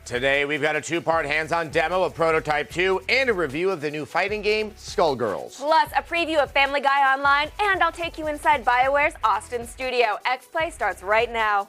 Today, we've got a two-part hands-on demo of Prototype 2 and a review of the new fighting game, Skullgirls. Plus, a preview of Family Guy Online, and I'll take you inside BioWare's Austin studio. X-Play starts right now.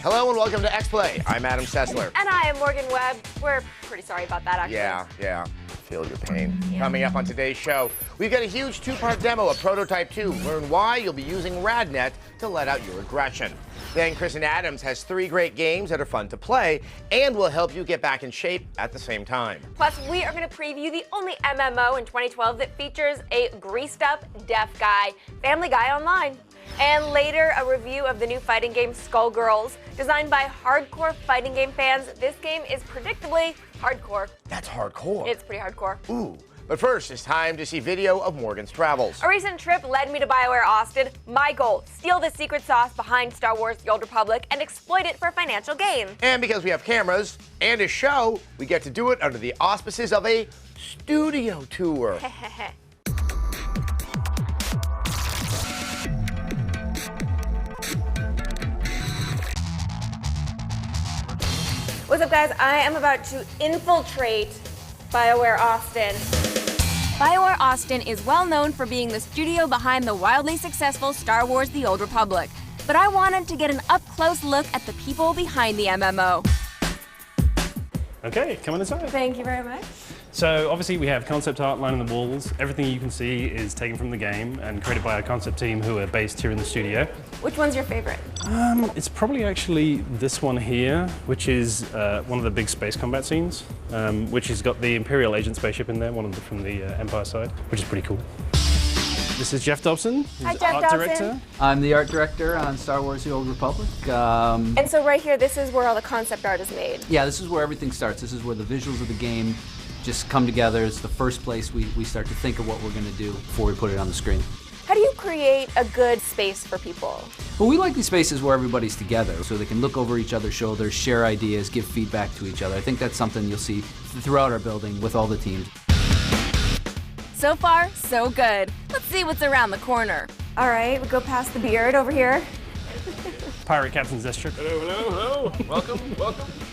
Hello and welcome to X-Play. I'm Adam Sessler. And I am Morgan Webb. We're pretty sorry about that, actually. Yeah. Feel your pain. Yeah. Coming up on today's show, we've got a huge two-part demo of Prototype 2. Learn why you'll be using RadNet to let out your aggression. Then Kristen Adams has 3 great games that are fun to play and will help you get back in shape at the same time. Plus, we are going to preview the only MMO in 2012 that features a greased-up deaf guy, Family Guy Online. And later, a review of the new fighting game Skullgirls. Designed by hardcore fighting game fans, this game is predictably hardcore. That's hardcore. It's pretty hardcore. Ooh. But first, it's time to see video of Morgan's travels. A recent trip led me to BioWare Austin. My goal, steal the secret sauce behind Star Wars The Old Republic and exploit it for financial gain. And because we have cameras and a show, we get to do it under the auspices of a studio tour. What's up, guys? I am about to infiltrate BioWare Austin. BioWare Austin is well known for being the studio behind the wildly successful Star Wars The Old Republic. But I wanted to get an up-close look at the people behind the MMO. Okay, come on inside. Thank you very much. So obviously we have concept art lining the walls. Everything you can see is taken from the game and created by our concept team who are based here in the studio. Which one's your favorite? It's probably actually this one here, which is one of the big space combat scenes, which has got the Imperial agent spaceship in there, one of them from the Empire side, which is pretty cool. This is Jeff Dobson, Hi, who's Jeff art Dobson. director. I'm the art director on Star Wars The Old Republic. And so right here, this is where all the concept art is made. Yeah, this is where everything starts. This is where the visuals of the game just come together. It's the first place we start to think of what we're going to do before we put it on the screen. How do you create a good space for people? Well, we like these spaces where everybody's together so they can look over each other's shoulders, share ideas, give feedback to each other. I think that's something you'll see throughout our building with all the teams. So far, so good. Let's see what's around the corner. All right, we go past the beard over here. Pirate Captain's District. Hello. Welcome.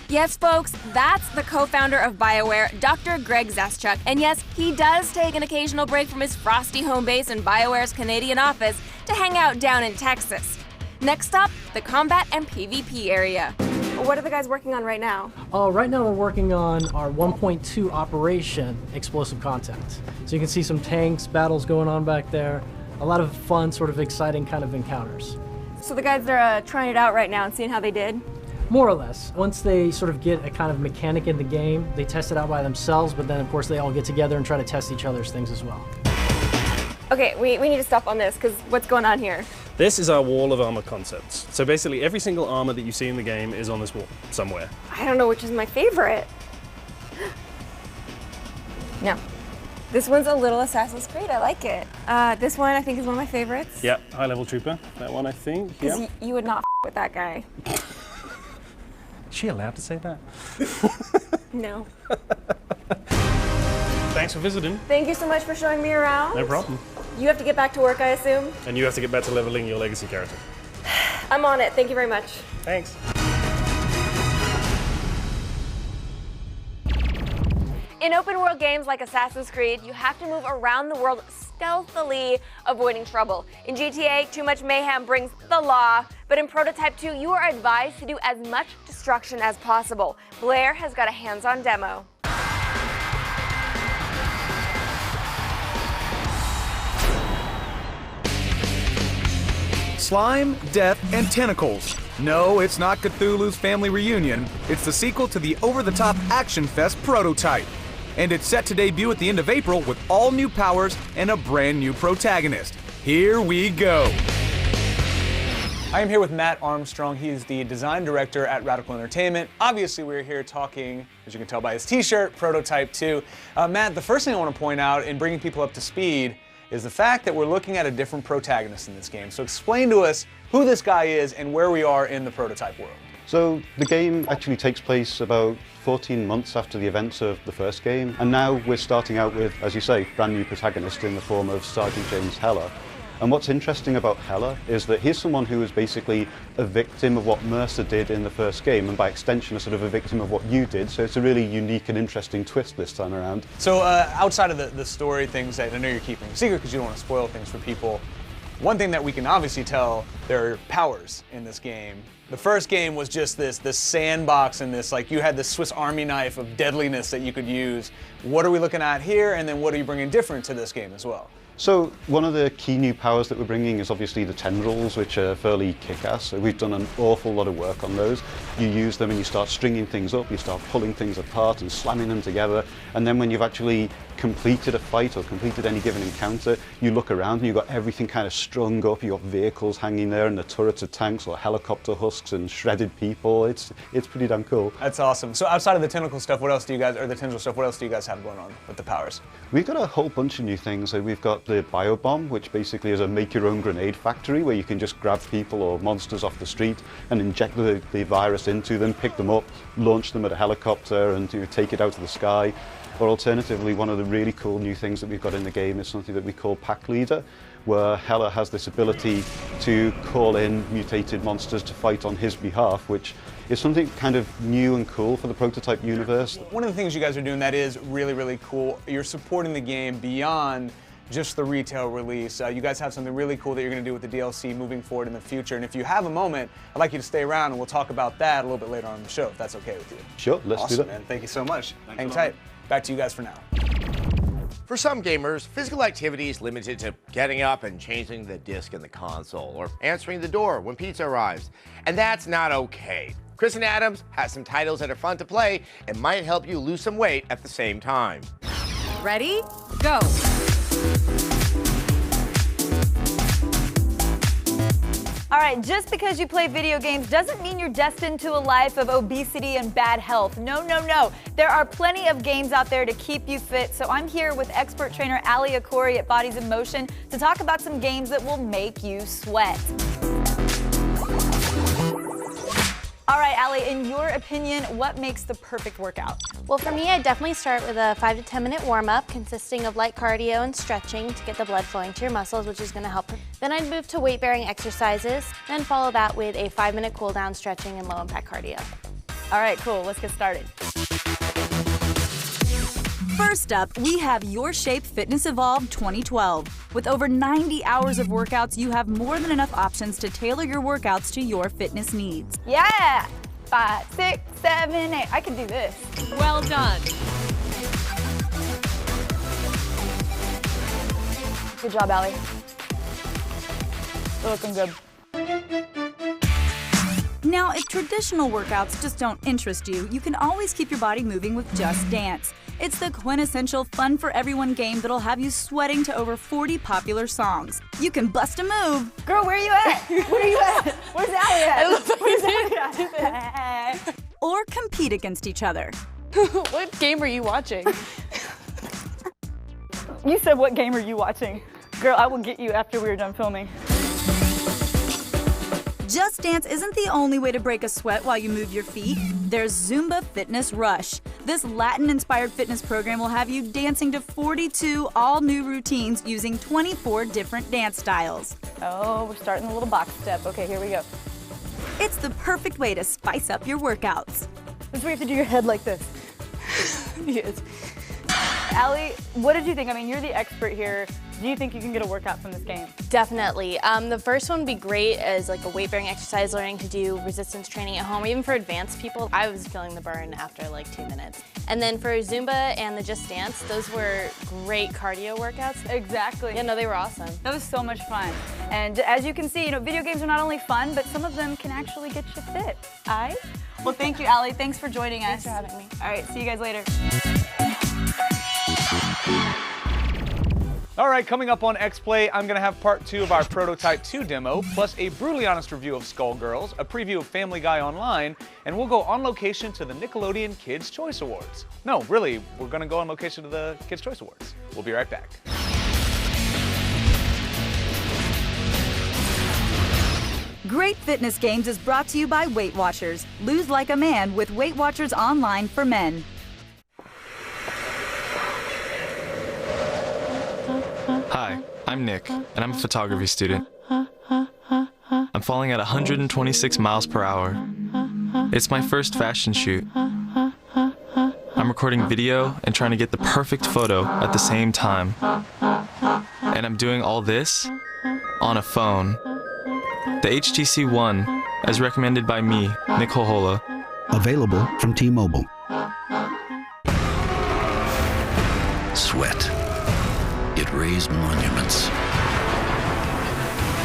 Yes, folks, that's the co-founder of BioWare, Dr. Greg Zeschuk. And yes, he does take an occasional break from his frosty home base in BioWare's Canadian office to hang out down in Texas. Next up, the combat and PvP area. What are the guys working on right now? Right now we're working on our 1.2 operation explosive content. So you can see some tanks, battles going on back there. A lot of fun, sort of exciting kind of encounters. So the guys are trying it out right now and seeing how they did? More or less. Once they sort of get a kind of mechanic in the game, they test it out by themselves, but then of course they all get together and try to test each other's things as well. Okay, we need to stop on this, because what's going on here? This is our wall of armor concepts. So basically every single armor that you see in the game is on this wall somewhere. I don't know which is my favorite. No. This one's a little Assassin's Creed, I like it. This one I think is one of my favorites. Yep, high level trooper, that one I think. Because Yep. you would not with that guy. Is she allowed to say that? No. Thanks for visiting. Thank you so much for showing me around. No problem. You have to get back to work, I assume? And you have to get back to leveling your legacy character. I'm on it, thank you very much. Thanks. In open world games like Assassin's Creed, you have to move around the world stealthily, avoiding trouble. In GTA, too much mayhem brings the law, but in Prototype 2, you are advised to do as much destruction as possible. Blair has got a hands-on demo. Slime, death, and tentacles. No, it's not Cthulhu's Family Reunion. It's the sequel to the over-the-top action fest Prototype. And it's set to debut at the end of April with all new powers and a brand new protagonist. Here we go. I am here with Matt Armstrong. He is the design director at Radical Entertainment. Obviously, we're here talking, as you can tell by his t-shirt, Prototype 2. Matt, the first thing I want to point out in bringing people up to speed is the fact that we're looking at a different protagonist in this game. So explain to us who this guy is and where we are in the Prototype world. So the game actually takes place about 14 months after the events of the first game, and now we're starting out with, as you say, brand new protagonist in the form of Sergeant James Heller. And what's interesting about Hella is that he's someone who is basically a victim of what Mercer did in the first game, and by extension, a sort of a victim of what you did. So it's a really unique and interesting twist this time around. So outside of the story things that I know you're keeping a secret because you don't want to spoil things for people, one thing that we can obviously tell, there are powers in this game. The first game was just this sandbox and this, like, you had this Swiss Army knife of deadliness that you could use. What are we looking at here, and then what are you bringing different to this game as well? So one of the key new powers that we're bringing is obviously the tendrils, which are fairly kick-ass. So we've done an awful lot of work on those. You use them and you start stringing things up, you start pulling things apart and slamming them together, and then when you've actually completed a fight or completed any given encounter, you look around and you've got everything kind of strung up. You've got vehicles hanging there and the turrets of tanks or helicopter husks and shredded people. It's pretty damn cool. That's awesome. So outside of the tentacle stuff, what else do you guys, or the tendril stuff, what else do you guys have going on with the powers? We've got a whole bunch of new things. So we've got the BioBomb, which basically is a make-your-own grenade factory where you can just grab people or monsters off the street and inject the virus into them, pick them up, launch them at a helicopter and take it out of the sky. Or alternatively, one of the really cool new things that we've got in the game is something that we call Pack Leader, where Hella has this ability to call in mutated monsters to fight on his behalf, which is something kind of new and cool for the prototype universe. One of the things you guys are doing that is really, really cool, you're supporting the game beyond just the retail release. You guys have something really cool that you're going to do with the DLC moving forward in the future. And if you have a moment, I'd like you to stay around and we'll talk about that a little bit later on in the show, if that's okay with you. Sure, let's do that. Awesome, man. Thank you so much. Hang tight. Back to you guys for now. For some gamers, physical activity is limited to getting up and changing the disc in the console or answering the door when pizza arrives. And that's not okay. Kristin Adams has some titles that are fun to play and might help you lose some weight at the same time. Ready? Go. All right, just because you play video games doesn't mean you're destined to a life of obesity and bad health. No, no, no. There are plenty of games out there to keep you fit, so I'm here with expert trainer Ally Ackourey at Bodies in Motion to talk about some games that will make you sweat. All right, Ally, in your opinion, what makes the perfect workout? Well, for me, I'd definitely start with a 5 to 10 minute warm-up consisting of light cardio and stretching to get the blood flowing to your muscles, which is going to help. Then I'd move to weight-bearing exercises, then follow that with a 5-minute cool-down stretching and low-impact cardio. All right, cool. Let's get started. First up, we have Your Shape Fitness Evolved 2012. With over 90 hours of workouts, you have more than enough options to tailor your workouts to your fitness needs. Yeah! 5, 6, 7, 8. I can do this. Well done. Good job, Ally. You're looking good. Now, if traditional workouts just don't interest you, you can always keep your body moving with Just Dance. It's the quintessential fun-for-everyone game that'll have you sweating to over 40 popular songs. You can bust a move. Girl, where are you at? Where are you at? Where's Ally at? Where's Ally at? Or compete against each other. What game are you watching? You said, what game are you watching? Girl, I will get you after we're done filming. Just Dance isn't the only way to break a sweat while you move your feet. There's Zumba Fitness Rush. This Latin-inspired fitness program will have you dancing to 42 all-new routines using 24 different dance styles. Oh, we're starting the little box step. Okay, here we go. It's the perfect way to spice up your workouts. This is where you have to do your head like this. Yes. Ally, what did you think? I mean, you're the expert here. Do you think you can get a workout from this game? Definitely. The first one would be great as like a weight-bearing exercise, learning to do resistance training at home, or even for advanced people. I was feeling the burn after like 2 minutes. And then for Zumba and the Just Dance, those were great cardio workouts. Exactly. Yeah, no, they were awesome. That was so much fun. And as you can see, video games are not only fun, but some of them can actually get you fit. Aight? Well, thank you, Ally. Thanks for joining us. Thanks for having me. All right, see you guys later. All right, coming up on X-Play, I'm gonna have part 2 of our Prototype 2 demo, plus a brutally honest review of Skullgirls, a preview of Family Guy Online, and we'll go on location to the Nickelodeon Kids' Choice Awards. No, really, we're gonna go on location to the Kids' Choice Awards. We'll be right back. Great Fitness Games is brought to you by Weight Watchers. Lose like a man with Weight Watchers Online for men. Hi, I'm Nick, and I'm a photography student. I'm falling at 126 miles per hour. It's my first fashion shoot. I'm recording video and trying to get the perfect photo at the same time. And I'm doing all this on a phone. The HTC One, as recommended by me, Nick Hohola. Available from T-Mobile. Sweat. It raised monuments,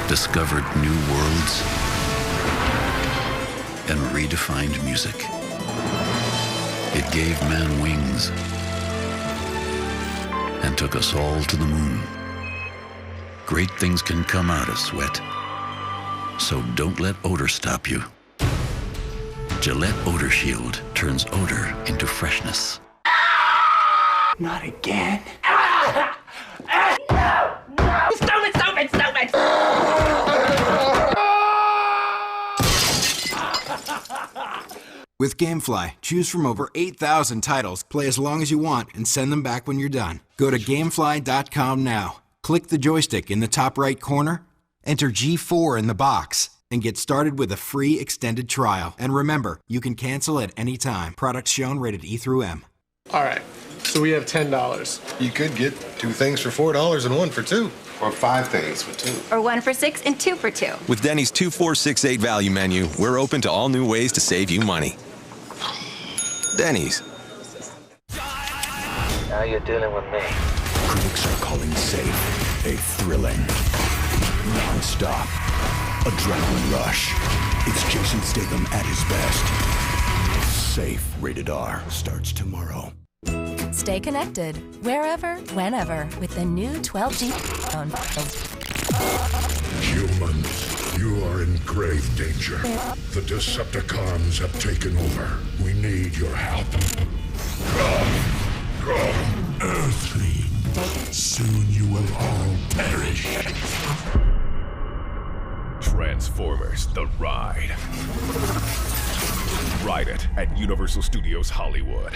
discovered new worlds, and redefined music. It gave man wings and took us all to the moon. Great things can come out of sweat, so don't let odor stop you. Gillette Odor Shield turns odor into freshness. Not again. Stop it, stop it, stop it! With GameFly, choose from over 8,000 titles, play as long as you want, and send them back when you're done. Go to Gamefly.com now. Click the joystick in the top right corner, enter G4 in the box, and get started with a free extended trial. And remember, you can cancel at any time. Products shown rated E through M. All right, so we have $10. You could get 2 things for $4 and 1 for 2. Or 5 things for 2. Or 1 for 6 and 2 for 2. With Denny's 2, 4, 6, 8 value menu, we're open to all new ways to save you money. Denny's. Now you're dealing with me. Critics are calling Safe a thrilling, non-stop adrenaline rush. It's Jason Statham at his best. Safe, rated R, starts tomorrow. Stay connected, wherever, whenever, with the new 12G phone. Humans, you are in grave danger. The Decepticons have taken over. We need your help. Earthly, soon you will all perish. Transformers: The Ride. Ride it at Universal Studios Hollywood.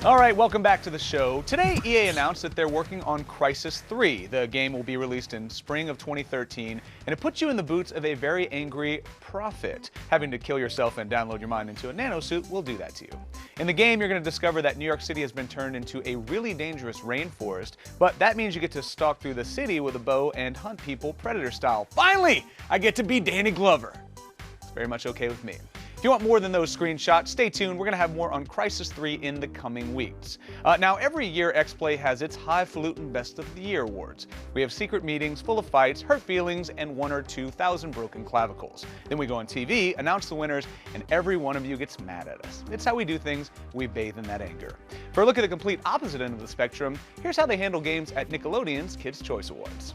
All right, welcome back to the show. Today, EA announced that they're working on Crysis 3. The game will be released in spring of 2013, and it puts you in the boots of a very angry prophet. Having to kill yourself and download your mind into a nanosuit will do that to you. In the game, you're going to discover that New York City has been turned into a really dangerous rainforest, but that means you get to stalk through the city with a bow and hunt people Predator style. Finally, I get to be Danny Glover. It's very much okay with me. If you want more than those screenshots, stay tuned. We're going to have more on Crysis 3 in the coming weeks. Now, every year, X-Play has its highfalutin Best of the Year awards. We have secret meetings full of fights, hurt feelings, and 1 or 2,000 broken clavicles. Then we go on TV, announce the winners, and every one of you gets mad at us. It's how we do things. We bathe in that anger. For a look at the complete opposite end of the spectrum, here's how they handle games at Nickelodeon's Kids' Choice Awards.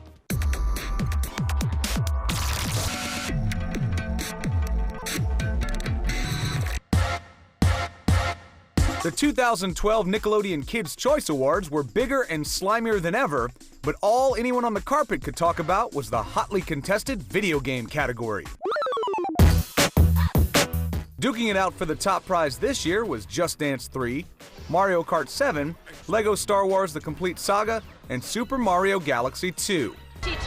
The 2012 Nickelodeon Kids' Choice Awards were bigger and slimier than ever, but all anyone on the carpet could talk about was the hotly contested video game category. Duking it out for the top prize this year was Just Dance 3, Mario Kart 7, LEGO Star Wars The Complete Saga, and Super Mario Galaxy 2.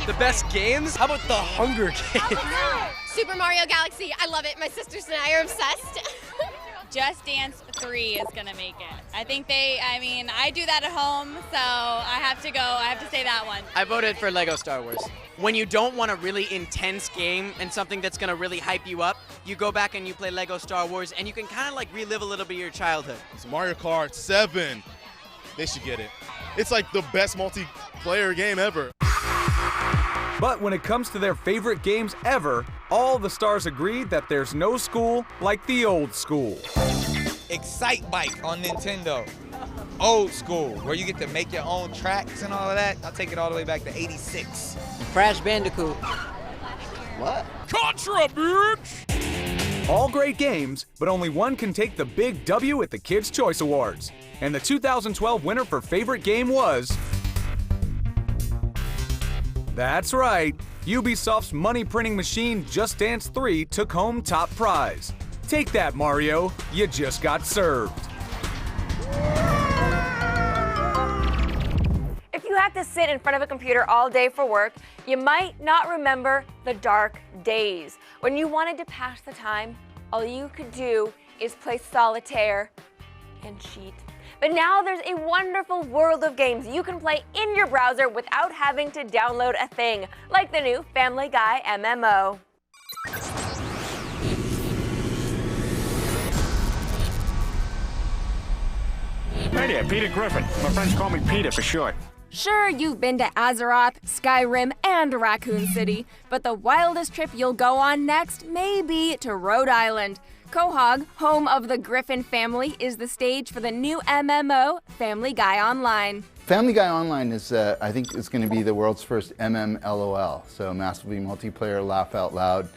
The best games? How about the Hunger Games? Super Mario Galaxy, I love it. My sisters and I are obsessed. Just Dance 3 is gonna make it. I think I do that at home, so I have to say that one. I voted for LEGO Star Wars. When you don't want a really intense game and something that's gonna really hype you up, you go back and you play LEGO Star Wars and you can kind of like relive a little bit of your childhood. It's Mario Kart 7. They should get it. It's like the best multiplayer game ever. But when it comes to their favorite games ever, all the stars agreed that there's no school like the old school. Excite Bike on Nintendo. Old school, where you get to make your own tracks and all of that. I'll take it all the way back to '86. Crash Bandicoot. What? Contra, bitch! All great games, but only one can take the big W at the Kids' Choice Awards. And the 2012 winner for favorite game was... That's right, Ubisoft's money-printing machine Just Dance 3 took home top prize. Take that, Mario, you just got served. have to sit in front of a computer all day for work, you might not remember the dark days when you wanted to pass the time. All you could do is play solitaire and cheat. But now there's a wonderful world of games you can play in your browser without having to download a thing, like the new Family Guy MMO. Hey there, Peter Griffin. My friends call me Peter for short. Sure, you've been to Azeroth, Skyrim, and Raccoon City, but the wildest trip you'll go on next may be to Rhode Island. Quahog, home of the Griffin family, is the stage for the new MMO, Family Guy Online. Family Guy Online is, I think, is going to be the world's first MMLOL, so massively multiplayer, laugh out loud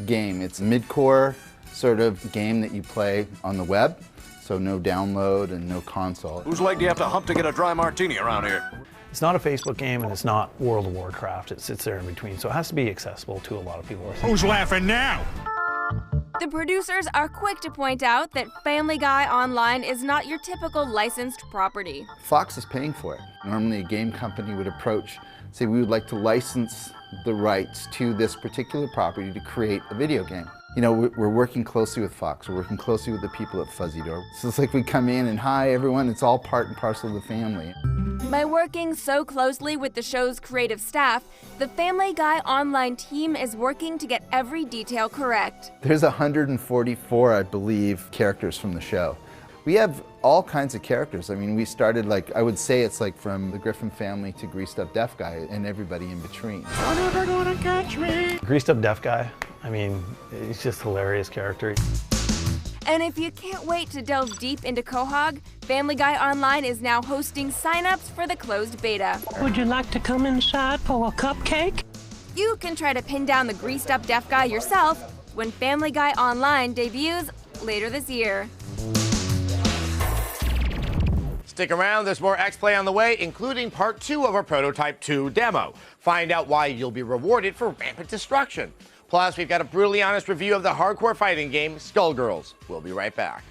game. It's a mid-core sort of game that you play on the web, so no download and no console. Whose leg do you have to hump to get a dry martini around here? It's not a Facebook game and it's not World of Warcraft. It sits there in between, so it has to be accessible to a lot of people. Who's laughing now? The producers are quick to point out that Family Guy Online is not your typical licensed property. Fox is paying for it. Normally a game company would approach, say we would like to license the rights to this particular property to create a video game. You know, we're working closely with Fox, we're working closely with the people at Fuzzy Door. So it's like we come in and hi everyone, it's all part and parcel of the family. By working so closely with the show's creative staff, the Family Guy Online team is working to get every detail correct. There's 144, I believe, characters from the show. We have all kinds of characters. I mean, we started like, I would say it's like from the Griffin family to Greased Up Deaf Guy and everybody in between. You're never gonna catch me. Greased Up Deaf Guy, I mean, he's just a hilarious character. And if you can't wait to delve deep into Quahog, Family Guy Online is now hosting signups for the closed beta. Would you like to come inside for a cupcake? You can try to pin down the Greased Up Deaf Guy yourself when Family Guy Online debuts later this year. Stick around, there's more X-Play on the way, including part 2 of our Prototype 2 demo. Find out why you'll be rewarded for rampant destruction. Plus, we've got a brutally honest review of the hardcore fighting game, Skullgirls. We'll be right back.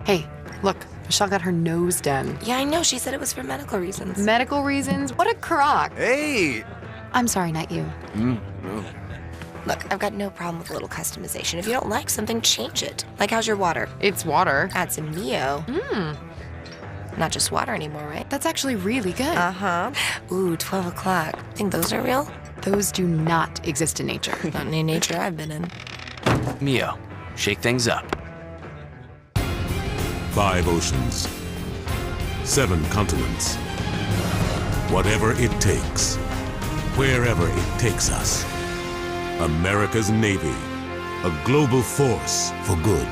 Hey, look, Michelle got her nose done. Yeah, I know. She said it was for medical reasons. Medical reasons? What a crock. Hey! I'm sorry, not you. Look, I've got no problem with a little customization. If you don't like something, change it. Like, how's your water? It's water. Add some Neo. Not just water anymore, right? That's actually really good. Uh-huh. Ooh, 12 o'clock. Think those are real? Those do not exist in nature. Not any nature I've been in. Mio, shake things up. 5 oceans, 7 continents. Whatever it takes, wherever it takes us. America's Navy, a global force for good.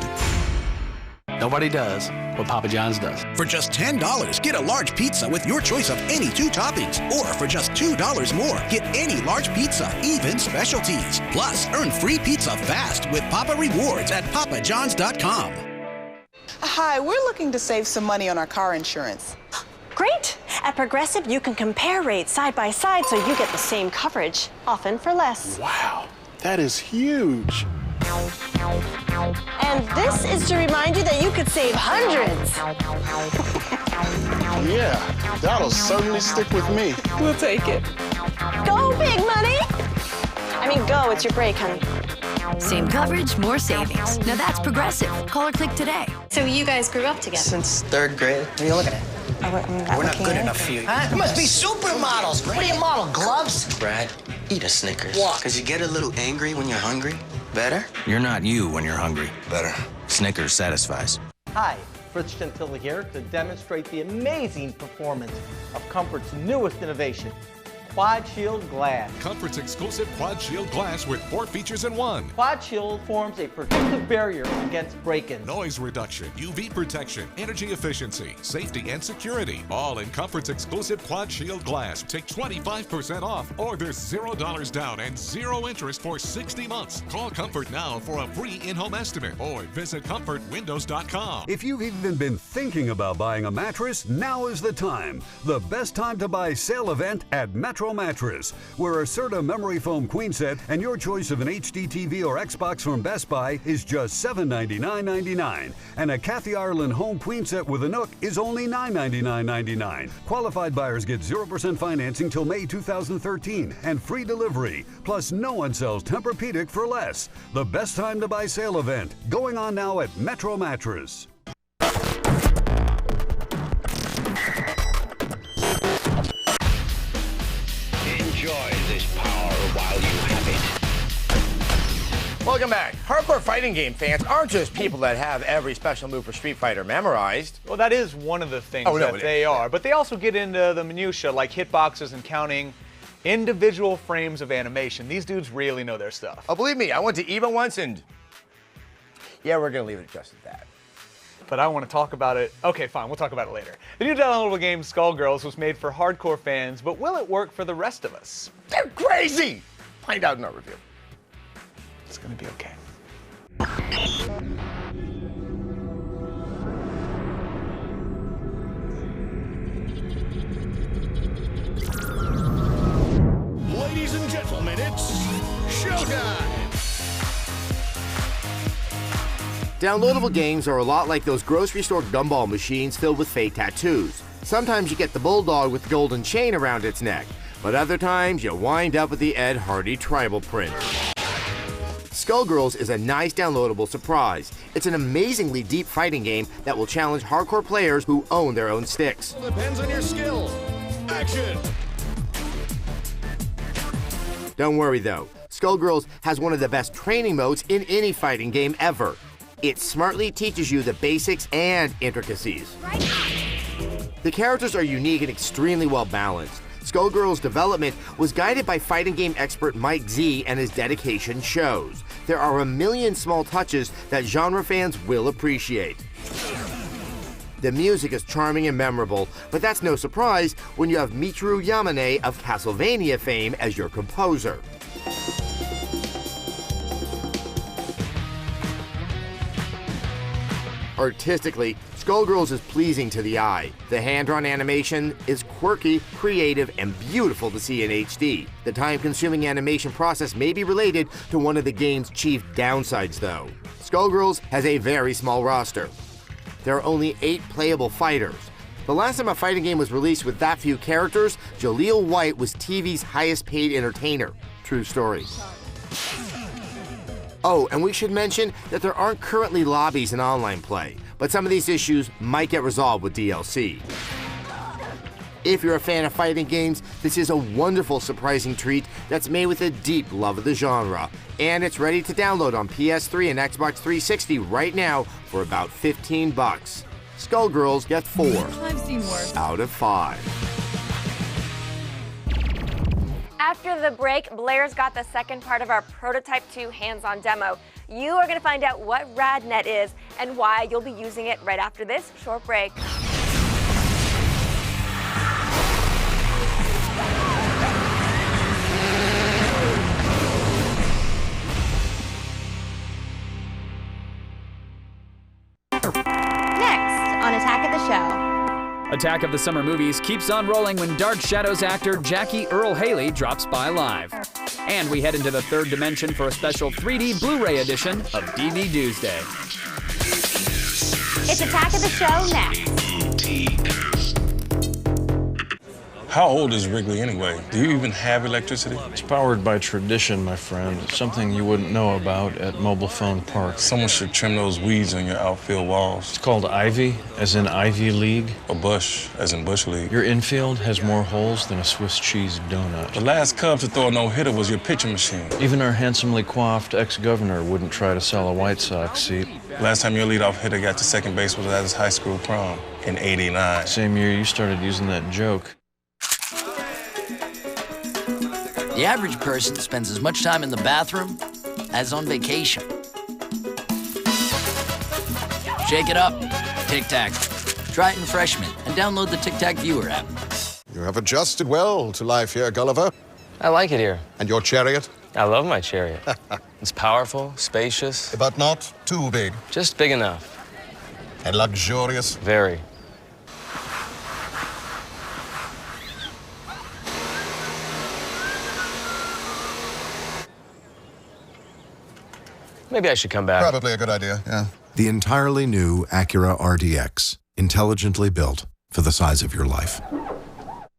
Nobody does what Papa John's does. For just $10, get a large pizza with your choice of any 2 toppings. Or for just $2 more, get any large pizza, even specialties. Plus, earn free pizza fast with Papa Rewards at papajohns.com. Hi, we're looking to save some money on our car insurance. Great! At Progressive, you can compare rates side by side so you get the same coverage, often for less. Wow, that is huge. And this is to remind you that you could save hundreds. Yeah, that'll certainly stick with me. We'll take it. Go, big money! I mean, go, it's your break, honey. Same coverage, more savings. Now that's Progressive. Call or click today. So you guys grew up together? Since 3rd grade. What are you looking at? We're not good enough for you. Huh? You must be supermodels. What do you model, gloves? Brad, eat a Snickers. What? Because you get a little angry when you're hungry. Better? You're not you when you're hungry. Better. Snickers satisfies. Hi, Fritz Gentili here to demonstrate the amazing performance of Comfort's newest innovation, Quad Shield Glass. Comfort's exclusive Quad Shield Glass with 4 features in one. Quad Shield forms a protective barrier against break-ins. Noise reduction, UV protection, energy efficiency, safety and security. All in Comfort's exclusive Quad Shield Glass. Take 25% off or there's $0 down and 0 interest for 60 months. Call Comfort now for a free in-home estimate or visit comfortwindows.com. If you've even been thinking about buying a mattress, now is the time. The best time to buy sale event at Mattress Metro Mattress, where a Serta memory foam queen set and your choice of an HD TV or Xbox from Best Buy is just $799.99, and a Kathy Ireland home queen set with a Nook is only $999.99. Qualified buyers get 0% financing till May 2013 and free delivery. Plus, no one sells Tempur-Pedic for less. The best time to buy sale event going on now at Metro Mattress. Enjoy this power while you have it. Welcome back. Hardcore fighting game fans aren't just people that have every special move for Street Fighter memorized. Well, that is one of the things that they are. But they also get into the minutia like hitboxes and counting individual frames of animation. These dudes really know their stuff. Oh, believe me, I went to EVA once and yeah, we're going to leave it just at that. But I want to talk about it. Okay, fine, we'll talk about it later. The new downloadable game, Skullgirls, was made for hardcore fans, but will it work for the rest of us? They're crazy! Find out in our review. It's going to be okay. Ladies and gentlemen, it's showtime! Downloadable games are a lot like those grocery store gumball machines filled with fake tattoos. Sometimes you get the bulldog with the golden chain around its neck, but other times you wind up with the Ed Hardy tribal print. Skullgirls is a nice downloadable surprise. It's an amazingly deep fighting game that will challenge hardcore players who own their own sticks. Depends on your skill. Action! Don't worry though, Skullgirls has one of the best training modes in any fighting game ever. It smartly teaches you the basics and intricacies. The characters are unique and extremely well balanced. Skullgirls' development was guided by fighting game expert Mike Z, and his dedication shows. There are a million small touches that genre fans will appreciate. The music is charming and memorable, but that's no surprise when you have Michiru Yamane of Castlevania fame as your composer. Artistically, Skullgirls is pleasing to the eye. The hand-drawn animation is quirky, creative, and beautiful to see in HD. The time-consuming animation process may be related to one of the game's chief downsides, though. Skullgirls has a very small roster. There are only 8 playable fighters. The last time a fighting game was released with that few characters, Jaleel White was TV's highest-paid entertainer. True story. Oh, and we should mention that there aren't currently lobbies in online play, but some of these issues might get resolved with DLC. If you're a fan of fighting games, this is a wonderful, surprising treat that's made with a deep love of the genre, and it's ready to download on PS3 and Xbox 360 right now for about $15. Skullgirls gets 4 I've seen worse. out of 5. After the break, Blair's got the second part of our Prototype 2 hands-on demo. You are going to find out what RadNet is and why you'll be using it right after this short break. Next on Attack of the Show. Attack of the Summer Movies keeps on rolling when Dark Shadows actor Jackie Earle Haley drops by live. And we head into the third dimension for a special 3D Blu-ray edition of DV Doomsday. It's Attack of the Show next. How old is Wrigley anyway? Do you even have electricity? It's powered by tradition, my friend. It's something you wouldn't know about at Mobile Phone Park. Someone should trim those weeds on your outfield walls. It's called Ivy, as in Ivy League. Or Bush, as in Bush League. Your infield has more holes than a Swiss cheese donut. The last Cub to throw a no-hitter was your pitching machine. Even our handsomely coiffed ex-governor wouldn't try to sell a White Sox seat. Last time your leadoff hitter got to second base was at his high school prom in '89. Same year you started using that joke. The average person spends as much time in the bathroom as on vacation. Shake it up. Tic Tac. Try it in Freshman and download the Tic Tac Viewer app. You have adjusted well to life here, Gulliver. I like it here. And your chariot? I love my chariot. It's powerful, spacious. But not too big. Just big enough. And luxurious? Very. Maybe I should come back. Probably a good idea, yeah. The entirely new Acura RDX, intelligently built for the size of your life.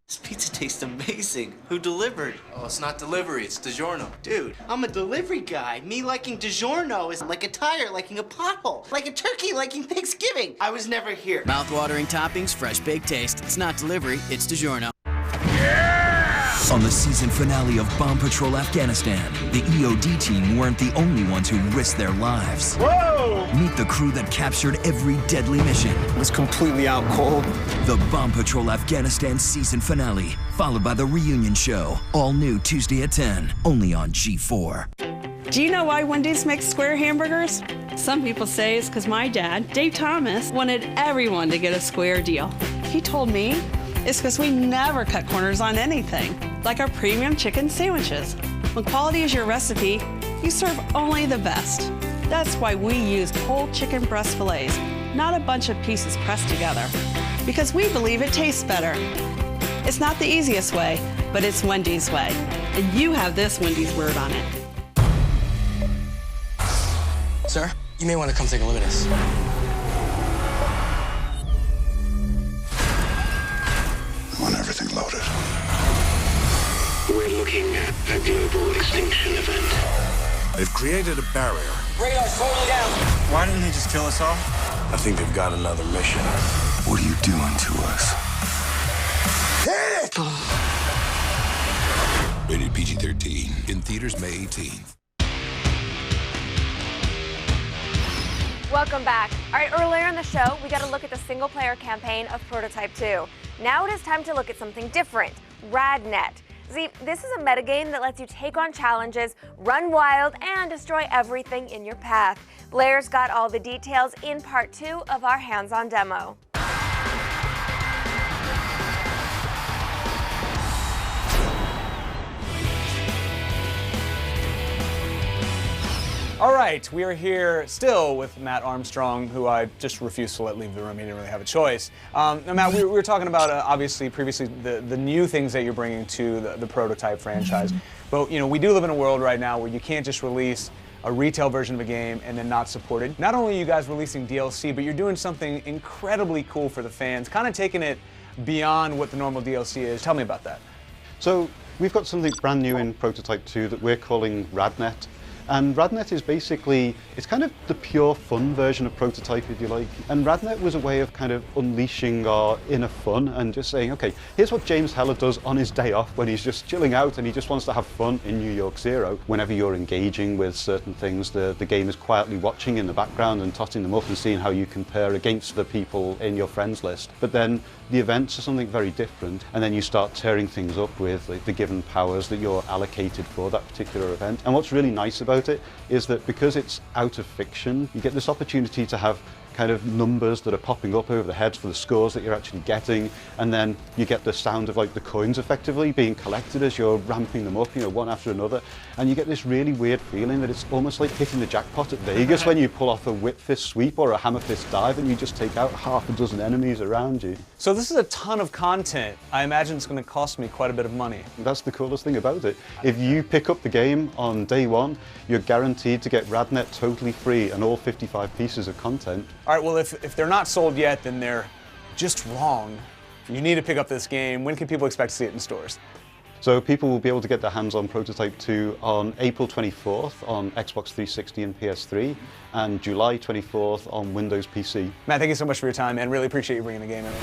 This pizza tastes amazing. Who delivered? Oh, it's not delivery, it's DiGiorno. Dude, I'm a delivery guy. Me liking DiGiorno is like a tire liking a pothole, like a turkey liking Thanksgiving. I was never here. Mouth-watering toppings, fresh baked taste. It's not delivery, it's DiGiorno. On the season finale of Bomb Patrol Afghanistan, the EOD team weren't the only ones who risked their lives. Whoa! Meet the crew that captured every deadly mission. It was completely out cold. The Bomb Patrol Afghanistan season finale, followed by the reunion show. All new Tuesday at 10, only on G4. Do you know why Wendy's makes square hamburgers? Some people say it's because my dad, Dave Thomas, wanted everyone to get a square deal. He told me it's because we never cut corners on anything, like our premium chicken sandwiches. When quality is your recipe, you serve only the best. That's why we use whole chicken breast fillets, not a bunch of pieces pressed together, because we believe it tastes better. It's not the easiest way, but it's Wendy's way, and you have this Wendy's word on it. Sir, you may want to come take a look at this. I want everything loaded. We're looking at a global extinction event. They've created a barrier. Radar's totally down. Why didn't they just kill us all? I think they've got another mission. What are you doing to us? Hit it! Rated PG-13. In theaters May 18th. Welcome back. All right, earlier in the show, we got to look at the single-player campaign of Prototype 2. Now it is time to look at something different, RadNet. See, this is a metagame that lets you take on challenges, run wild, and destroy everything in your path. Blair's got all the details in part 2 of our hands-on demo. All right, we are here still with Matt Armstrong, who I just refused to let leave the room. He didn't really have a choice. Now, Matt, we were talking about, obviously, previously, the new things that you're bringing to the Prototype franchise. But, you know, we do live in a world right now where you can't just release a retail version of a game and then not support it. Not only are you guys releasing DLC, but you're doing something incredibly cool for the fans, kind of taking it beyond what the normal DLC is. Tell me about that. So, we've got something brand new in Prototype 2 that we're calling RadNet. And RadNet is basically, it's kind of the pure fun version of Prototype, if you like. And RadNet was a way of kind of unleashing our inner fun and just saying, okay, here's what James Heller does on his day off when he's just chilling out and he just wants to have fun in New York Zero. Whenever you're engaging with certain things, the game is quietly watching in the background and totting them up and seeing how you compare against the people in your friends list. But then the events are something very different, and then you start tearing things up with the given powers that you're allocated for that particular event. And what's really nice about it is that because it's out of fiction, you get this opportunity to have kind of numbers that are popping up over the heads for the scores that you're actually getting, and then you get the sound of like the coins effectively being collected as you're ramping them up, you know, one after another, and you get this really weird feeling that it's almost like hitting the jackpot at Vegas when you pull off a whip fist sweep or a hammer fist dive and you just take out half a dozen enemies around you. So this is a ton of content. I imagine it's going to cost me quite a bit of money. That's the coolest thing about it. If you pick up the game on day one, you're guaranteed to get RadNet totally free and all 55 pieces of content. All right, well, if they're not sold yet, then they're just wrong. You need to pick up this game. When can people expect to see it in stores? So people will be able to get their hands on Prototype 2 on April 24th on Xbox 360 and PS3, and July 24th on Windows PC. Matt, thank you so much for your time, and really appreciate you bringing the game in.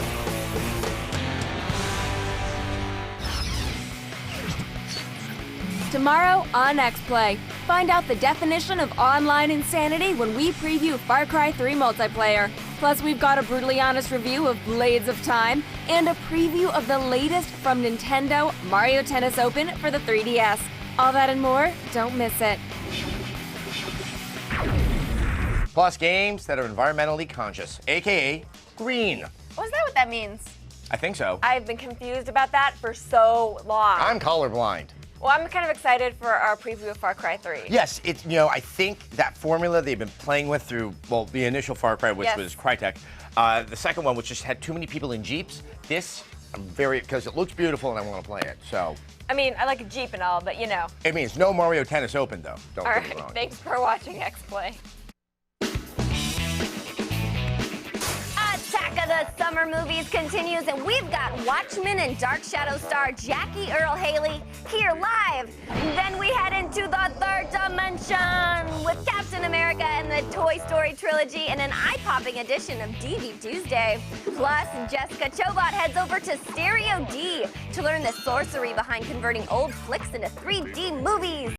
Tomorrow on XPlay, find out the definition of online insanity when we preview Far Cry 3 multiplayer. Plus, we've got a brutally honest review of Blades of Time and a preview of the latest from Nintendo, Mario Tennis Open for the 3DS. All that and more, don't miss it. Plus games that are environmentally conscious, aka green. Oh, is that what that means? I think so. I've been confused about that for so long. I'm colorblind. Well, I'm kind of excited for our preview of Far Cry 3. Yes, it's, you know, I think that formula they've been playing with through, well, the initial Far Cry, which was Crytek, the second one, which just had too many people in Jeeps, this I'm very, because it looks beautiful and I want to play it, so. I mean, I like a Jeep and all, but you know. It means no Mario Tennis Open, though. Don't All get me right, wrong. thanks for watching X-Play. Attack of the Summer Movies continues, and we've got Watchmen and Dark Shadow star Jackie Earle Haley here live. Then we head into the third dimension with Captain America and the Toy Story trilogy and an eye-popping edition of DV Tuesday. Plus, Jessica Chobot heads over to Stereo D to learn the sorcery behind converting old flicks into 3D movies.